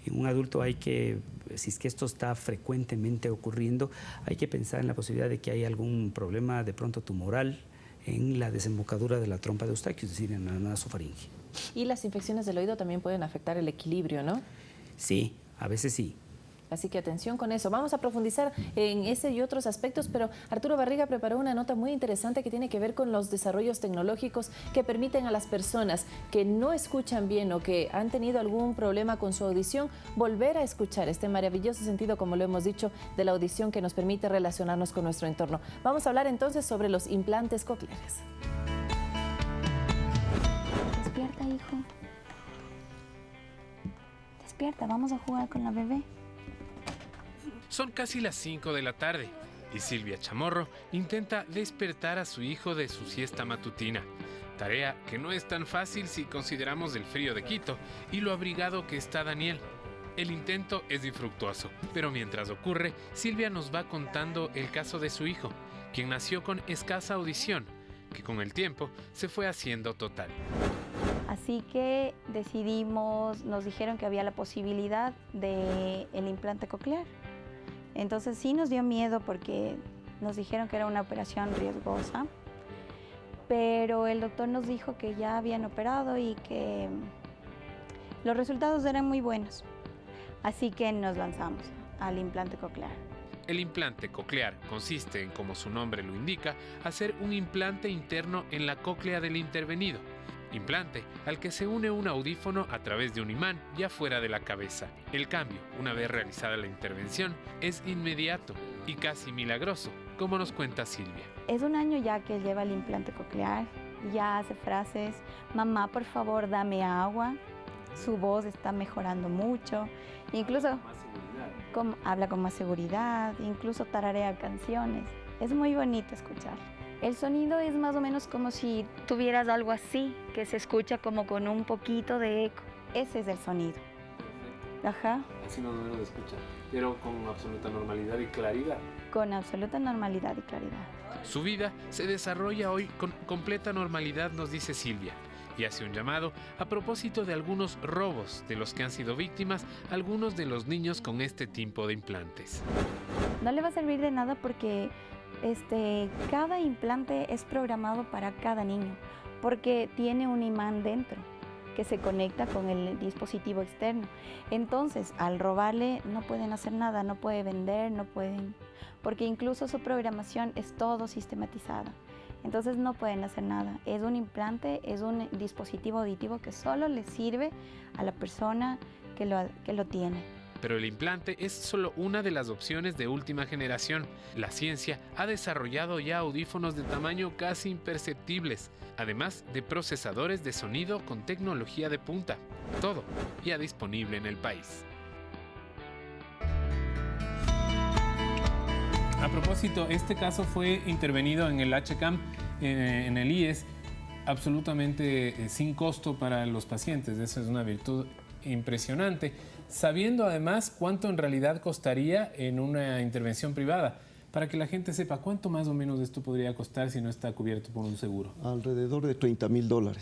S6: En un adulto hay que, si es que esto está frecuentemente ocurriendo, hay que pensar en la posibilidad de que hay algún problema de pronto tumoral en la desembocadura de la trompa de Eustaquio, es decir, en la nasofaringe.
S4: Y las infecciones del oído también pueden afectar el equilibrio, ¿no?
S6: Sí, a veces sí.
S4: Así que atención con eso. Vamos a profundizar en ese y otros aspectos, pero Arturo Barriga preparó una nota muy interesante que tiene que ver con los desarrollos tecnológicos que permiten a las personas que no escuchan bien o que han tenido algún problema con su audición volver a escuchar este maravilloso sentido, como lo hemos dicho, de la audición que nos permite relacionarnos con nuestro entorno. Vamos a hablar entonces sobre los implantes cocleares.
S3: Despierta, hijo. Despierta, vamos a jugar con la bebé.
S2: Son casi las 5 de la tarde y Silvia Chamorro intenta despertar a su hijo de su siesta matutina. Tarea que no es tan fácil si consideramos el frío de Quito y lo abrigado que está Daniel. El intento es infructuoso, pero mientras ocurre, Silvia nos va contando el caso de su hijo, quien nació con escasa audición, que con el tiempo se fue haciendo total.
S3: Así que nos dijeron que había la posibilidad del implante coclear. Entonces sí nos dio miedo porque nos dijeron que era una operación riesgosa, pero el doctor nos dijo que ya habían operado y que los resultados eran muy buenos. Así que nos lanzamos al implante coclear.
S2: El implante coclear consiste en, como su nombre lo indica, hacer un implante interno en la cóclea del intervenido. Implante al que se une un audífono a través de un imán ya fuera de la cabeza. El cambio, una vez realizada la intervención, es inmediato y casi milagroso, como nos cuenta Silvia.
S3: Es un año ya que lleva el implante coclear, ya hace frases, mamá por favor dame agua, su voz está mejorando mucho, incluso habla con más seguridad, incluso tararea canciones, es muy bonito escuchar. El sonido es más o menos como si tuvieras algo así, que se escucha como con un poquito de eco. Ese es el sonido. Ajá.
S5: Así más o menos se escucha, pero con absoluta normalidad y claridad.
S3: Con absoluta normalidad y claridad.
S2: Su vida se desarrolla hoy con completa normalidad, nos dice Silvia, y hace un llamado a propósito de algunos robos de los que han sido víctimas algunos de los niños con este tipo de implantes.
S3: No le va a servir de nada porque cada implante es programado para cada niño, porque tiene un imán dentro que se conecta con el dispositivo externo. Entonces, al robarle no pueden hacer nada, no puede vender, no pueden, porque incluso su programación es todo sistematizada. Entonces no pueden hacer nada. Es un implante, es un dispositivo auditivo que solo le sirve a la persona que lo tiene.
S2: Pero el implante es solo una de las opciones de última generación. La ciencia ha desarrollado ya audífonos de tamaño casi imperceptibles, además de procesadores de sonido con tecnología de punta. Todo ya disponible en el país.
S5: A propósito, este caso fue intervenido en el HCAM, en el IES, absolutamente sin costo para los pacientes. Eso es una virtud impresionante, sabiendo además cuánto en realidad costaría en una intervención privada, para que la gente sepa cuánto más o menos esto podría costar si no está cubierto por un seguro.
S7: Alrededor de $30.000.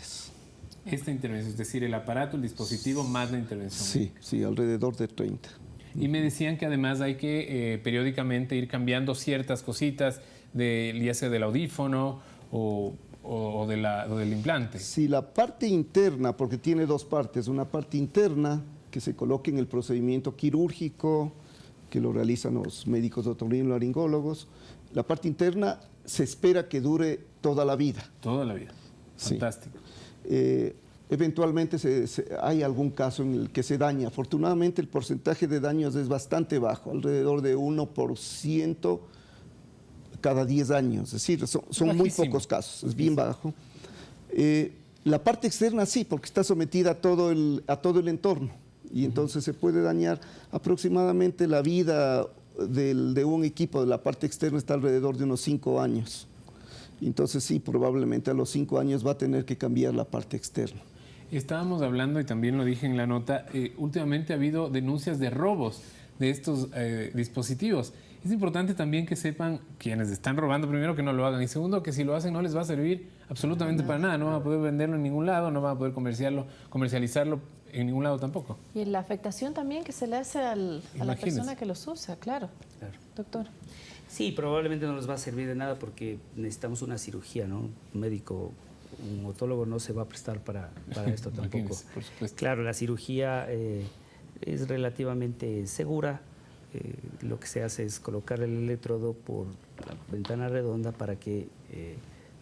S5: Esta intervención, es decir, el aparato, el dispositivo más la intervención.
S7: Sí, sí, alrededor de 30.
S5: Y me decían que además hay que periódicamente ir cambiando ciertas cositas, ya sea del audífono o del implante.
S7: Sí, la parte interna, porque tiene dos partes, una parte interna que se coloca en el procedimiento quirúrgico, que lo realizan los médicos otorrinolaringólogos. La parte interna se espera que dure toda la vida.
S5: Toda la vida, fantástico.
S7: Sí. Eventualmente hay algún caso en el que se daña. Afortunadamente el porcentaje de daños es bastante bajo, alrededor de 1% cada 10 años. Es decir, son muy pocos casos, es bien bajo. La parte externa sí, porque está sometida a todo el entorno y entonces se puede dañar. Aproximadamente la vida de un equipo de la parte externa está alrededor de unos 5 años. Entonces sí, probablemente a los 5 años va a tener que cambiar la parte externa.
S5: Estábamos hablando, y también lo dije en la nota, últimamente ha habido denuncias de robos de estos dispositivos. Es importante también que sepan quienes están robando, primero, que no lo hagan, y segundo, que si lo hacen no les va a servir absolutamente para nada. No van a poder venderlo en ningún lado, no van a poder comercializarlo en ningún lado tampoco.
S4: Y la afectación también que se le hace a la persona que los usa, claro. Doctor.
S6: Sí, probablemente no les va a servir de nada porque necesitamos una cirugía, ¿no? Un médico, un otólogo no se va a prestar para esto tampoco.
S5: Por supuesto.
S6: Claro, la cirugía es relativamente segura. Lo que se hace es colocar el electrodo por la ventana redonda para que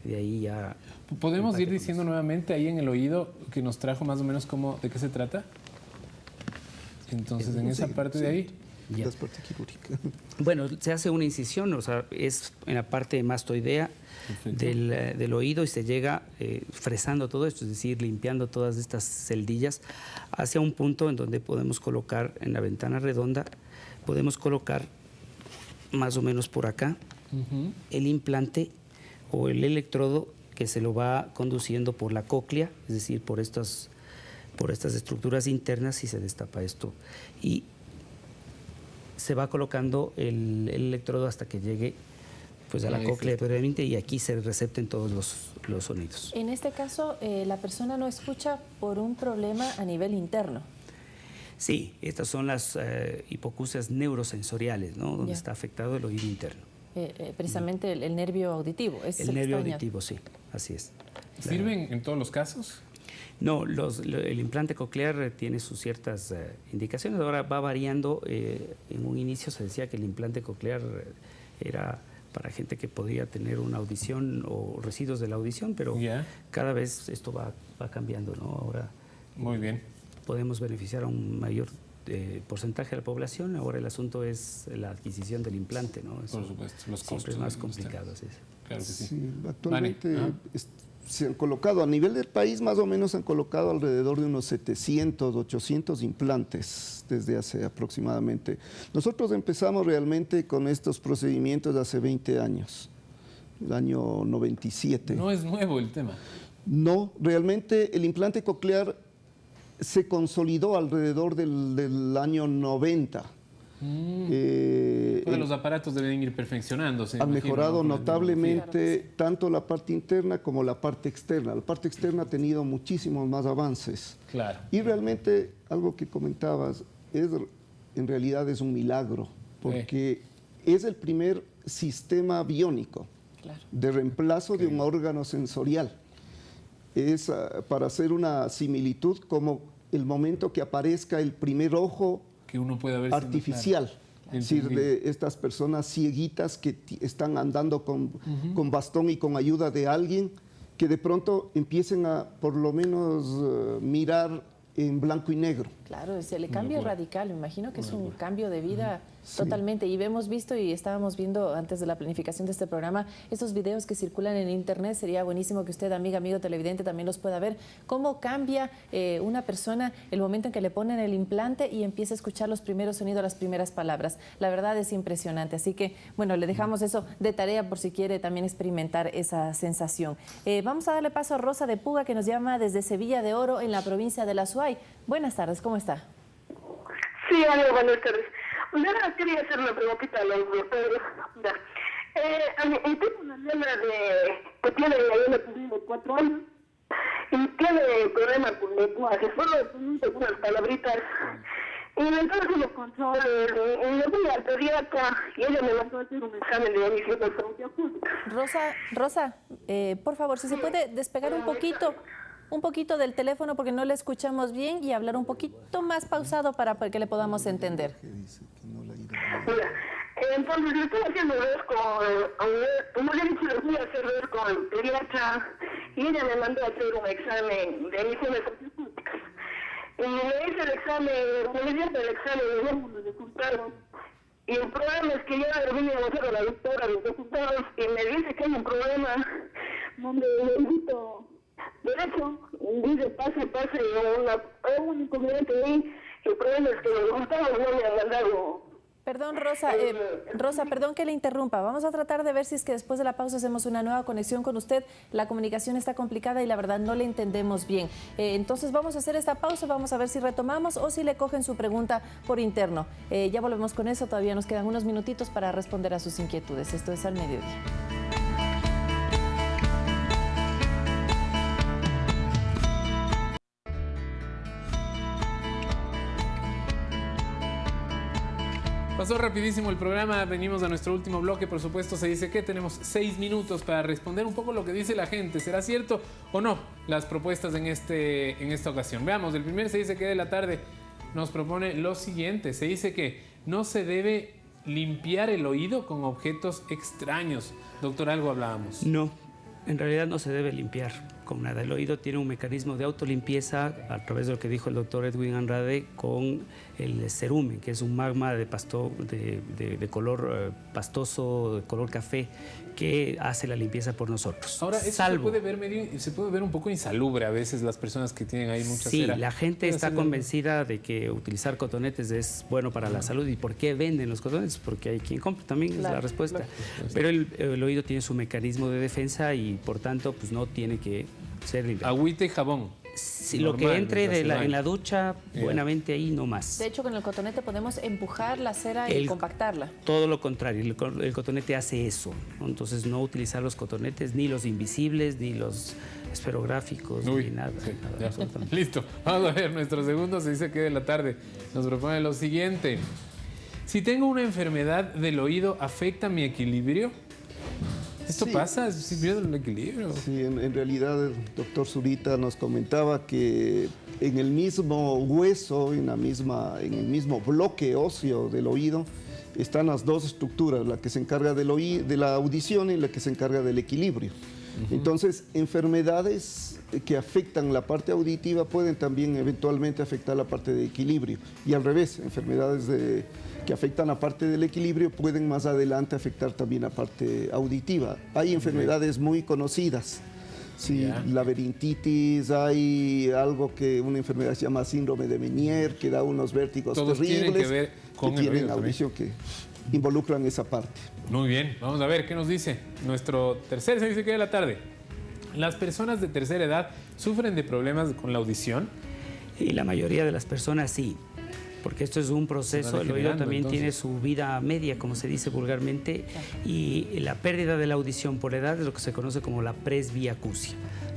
S6: de ahí ya...
S5: ¿Podemos ir diciendo nuevamente ahí en el oído que nos trajo más o menos de qué se trata? Entonces, en esa parte de ahí...
S6: Ya. Bueno, se hace una incisión, o sea, es en la parte mastoidea del oído y se llega fresando todo esto, es decir, limpiando todas estas celdillas hacia un punto en donde podemos colocar en la ventana redonda, podemos colocar más o menos por acá el implante o el electrodo que se lo va conduciendo por la cóclea, es decir, por estas estructuras internas y se destapa esto. Y se va colocando el electrodo hasta que llegue pues, a la cóclea previamente y aquí se recepten todos los sonidos.
S4: En este caso, la persona no escucha por un problema a nivel interno.
S6: Sí, estas son las hipoacusias neurosensoriales, ¿no? Donde está afectado el oído interno.
S4: Precisamente el nervio auditivo. El nervio
S6: auditivo, sí, así es.
S5: ¿Sirven en todos los casos?
S6: No, el implante coclear tiene sus ciertas indicaciones. Ahora va variando. En un inicio se decía que el implante coclear era para gente que podía tener una audición o residuos de la audición, pero cada vez esto va cambiando, ¿no? Ahora
S5: muy bien.
S6: Podemos beneficiar a un mayor porcentaje de la población. Ahora el asunto es la adquisición del implante, ¿no? Eso
S5: por supuesto, los costos.
S6: Siempre es más complicado. Sí.
S5: Claro que sí.
S7: Sí, actualmente se han colocado, a nivel del país más o menos han colocado alrededor de unos 700, 800 implantes desde hace aproximadamente. Nosotros empezamos realmente con estos procedimientos hace 20 años, el año 97.
S5: No es nuevo el tema.
S7: No, realmente el implante coclear se consolidó alrededor del año 90.
S5: Los aparatos deben ir perfeccionándose.
S7: Han mejorado notablemente tanto la parte interna como la parte externa. La parte externa ha tenido muchísimos más avances.
S5: Claro.
S7: Y realmente algo que comentabas en realidad es un milagro, porque es el primer sistema biónico de reemplazo de un órgano sensorial. Es para hacer una similitud como el momento que aparezca el primer ojo
S5: que uno pueda ver
S7: artificial, es decir, de estas personas cieguitas que están andando con bastón y con ayuda de alguien, que de pronto empiecen a por lo menos mirar en blanco y negro.
S4: Claro, el cambio es radical, me imagino que es un cambio de vida totalmente. Y hemos visto y estábamos viendo antes de la planificación de este programa estos videos que circulan en internet. Sería buenísimo que usted, amigo televidente, también los pueda ver. ¿Cómo cambia una persona el momento en que le ponen el implante y empieza a escuchar los primeros sonidos, las primeras palabras? La verdad es impresionante. Así que, bueno, le dejamos eso de tarea por si quiere también experimentar esa sensación. Vamos a darle paso a Rosa de Puga, que nos llama desde Sevilla de Oro, en la provincia de La Suay. Buenas tardes, ¿cómo está?
S12: Sí, hola, buenas tardes. Nada, quería hacer una preguntita a los doctores. Tengo una nena que tiene de 4 años y tiene problemas con lenguaje, solo unas palabritas. Y entonces los controles, y le voy al pediatra y ella me mandó a hacer un examen de emisión de salud acústica.
S4: Rosa, por favor, si se puede despegar un poquito del teléfono porque no le escuchamos bien y hablar un poquito más pausado para que le podamos entender.
S12: Entonces le estoy haciendo ver como le he dicho, les voy a hacer ver con el pediatra y ella me mandó a hacer un examen de emisiones acústicas. Y le hice el examen, me dieron el examen y vemos los resultados. Y el problema es que ya le vine a hacer a la doctora los resultados y me dice que hay un problema donde le invito derecho, dice pase, un inconveniente ahí. El problema es que los resultados no me han mandado.
S4: Perdón, Rosa, Rosa, perdón que le interrumpa. Vamos a tratar de ver si es que después de la pausa hacemos una nueva conexión con usted. La comunicación está complicada y la verdad no le entendemos bien. Entonces vamos a hacer esta pausa, vamos a ver si retomamos o si le cogen su pregunta por interno. Ya volvemos con eso, todavía nos quedan unos minutitos para responder a sus inquietudes. Esto es Al Mediodía.
S5: Pasó rapidísimo el programa, venimos a nuestro último bloque, por supuesto se dice que tenemos 6 minutos para responder un poco lo que dice la gente. ¿Será cierto o no las propuestas en esta ocasión? Veamos, el primer se dice que de la tarde nos propone lo siguiente. Se dice que no se debe limpiar el oído con objetos extraños. Doctor, algo hablábamos.
S6: No, en realidad no se debe limpiar con nada. El oído tiene un mecanismo de autolimpieza a través de lo que dijo el doctor Edwin Andrade con el cerumen, que es un magma de color pastoso, de color café, que hace la limpieza por nosotros.
S5: Ahora, eso se puede ver un poco insalubre a veces las personas que tienen ahí mucha cera.
S6: Sí, la gente está convencida de que utilizar cotonetes es bueno para la salud. ¿Y por qué venden los cotonetes? Porque hay quien compra, también es la respuesta. Claro. Pero el oído tiene su mecanismo de defensa y por tanto pues no tiene que ser limpiado.
S5: Agüita y jabón.
S6: Sí, lo que entre en la ducha, buenamente ahí no más.
S4: De hecho, con el cotonete podemos empujar la cera y compactarla.
S6: Todo lo contrario, el cotonete hace eso. Entonces, no utilizar los cotonetes, ni los invisibles, ni los esferográficos, ni nada.
S5: Sí, nada. Listo. Vamos a ver, nuestro segundo se dice que de la tarde nos propone lo siguiente. Si tengo una enfermedad del oído, ¿afecta mi equilibrio? ¿Esto pasa? ¿Si pierdo el equilibrio?
S7: Sí, en realidad el doctor Zurita nos comentaba que en el mismo hueso, en el mismo bloque óseo del oído, están las dos estructuras, la que se encarga de la audición y la que se encarga del equilibrio. Entonces, enfermedades que afectan la parte auditiva pueden también eventualmente afectar la parte de equilibrio. Y al revés, enfermedades que afectan la parte del equilibrio pueden más adelante afectar también la parte auditiva. Hay enfermedades muy conocidas. Sí, laberintitis, hay una enfermedad se llama síndrome de Meniere, que da unos vértigos terribles.
S5: Tienen que ver con
S7: que tienen audición que involucran esa parte.
S5: Muy bien, vamos a ver qué nos dice nuestro tercer se dice que de la tarde. ¿Las personas de tercera edad sufren de problemas con la audición?
S6: Y la mayoría de las personas sí, porque esto es un proceso, el oído también tiene su vida media, como se dice vulgarmente, y la pérdida de la audición por edad es lo que se conoce como la presbiacusia.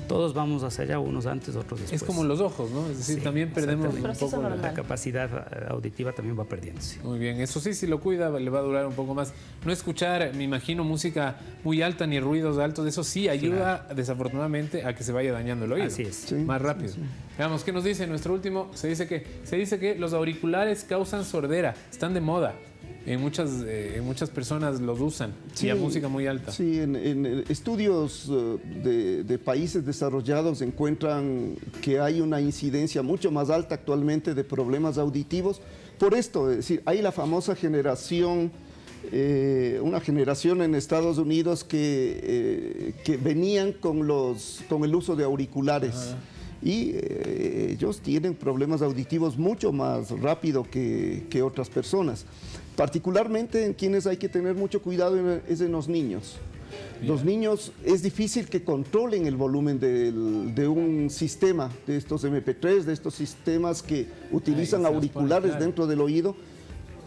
S6: Todos vamos hacia allá, unos antes, otros después.
S5: Es como los ojos, ¿no? Es decir, también perdemos un poco
S6: la capacidad auditiva, también va perdiéndose.
S5: Muy bien, eso sí, si lo cuida, le va a durar un poco más. No escuchar, me imagino, música muy alta ni ruidos altos, eso sí ayuda, desafortunadamente, a que se vaya dañando el oído.
S6: Así es.
S5: Sí, más rápido. Sí. Veamos, ¿qué nos dice? Nuestro último, se dice que los auriculares causan sordera, están de moda. En muchas personas los usan, y a música muy alta.
S7: Sí, en estudios de países desarrollados encuentran que hay una incidencia mucho más alta actualmente de problemas auditivos. Por esto, es decir, hay la famosa generación, una generación en Estados Unidos que venían con el uso de auriculares. Ajá. Y ellos tienen problemas auditivos mucho más rápido que otras personas. Particularmente en quienes hay que tener mucho cuidado es en los niños. Los niños es difícil que controlen el volumen de un sistema, de estos MP3, de estos sistemas que utilizan auriculares dentro del oído.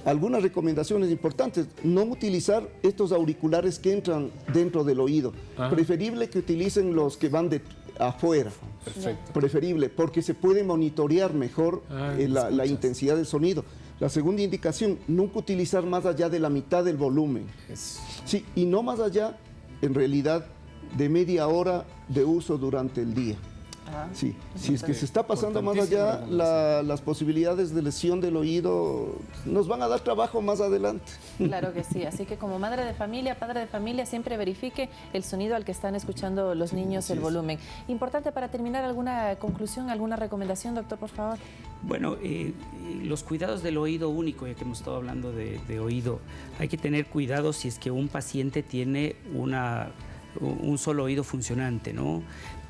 S7: Algunas recomendaciones importantes: no utilizar estos auriculares que entran dentro del oído. Preferible que utilicen los que van de afuera.
S5: Perfecto.
S7: Preferible, porque se puede monitorear mejor la intensidad del sonido. La segunda indicación: nunca utilizar más allá de la mitad del volumen. Sí, y no más allá, en realidad, de media hora de uso durante el día. Sí, si es que se está pasando más allá, las posibilidades de lesión del oído nos van a dar trabajo más adelante.
S4: Claro que sí, así que como madre de familia, padre de familia, siempre verifique el sonido al que están escuchando los niños, el volumen. Importante para terminar, ¿alguna conclusión, alguna recomendación, doctor, por favor?
S6: Bueno, los cuidados del oído único, ya que hemos estado hablando de oído, hay que tener cuidado si es que un paciente tiene un solo oído funcionante, ¿no?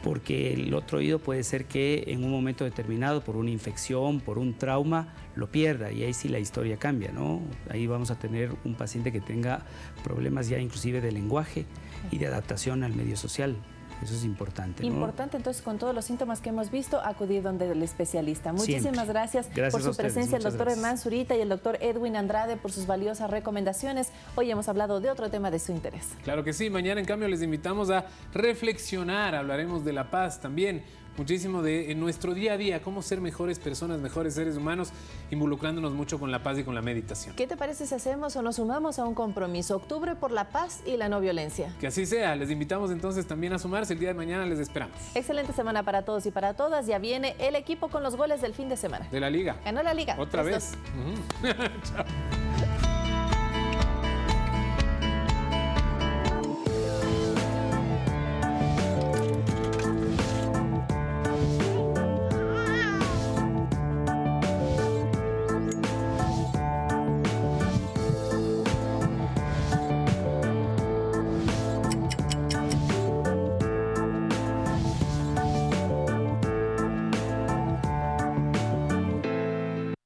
S6: porque el otro oído puede ser que en un momento determinado, por una infección, por un trauma, lo pierda y ahí sí la historia cambia, ¿no? Ahí vamos a tener un paciente que tenga problemas ya inclusive de lenguaje y de adaptación al medio social. Eso es importante, ¿no?
S4: Importante, entonces, con todos los síntomas que hemos visto, acudir donde el especialista. Muchísimas gracias por su presencia, el doctor Hernán Zurita y el doctor Edwin Andrade, por sus valiosas recomendaciones. Hoy hemos hablado de otro tema de su interés.
S5: Claro que sí. Mañana, en cambio, les invitamos a reflexionar. Hablaremos de la paz también. Muchísimo de en nuestro día a día, cómo ser mejores personas, mejores seres humanos, involucrándonos mucho con la paz y con la meditación.
S4: ¿Qué te parece si hacemos o nos sumamos a un compromiso? Octubre por la paz y la no violencia.
S5: Que así sea. Les invitamos entonces también a sumarse. El día de mañana les esperamos.
S4: Excelente semana para todos y para todas. Ya viene el equipo con los goles del fin de semana.
S5: De la Liga.
S4: Ganó la Liga.
S5: Otra vez. Chao.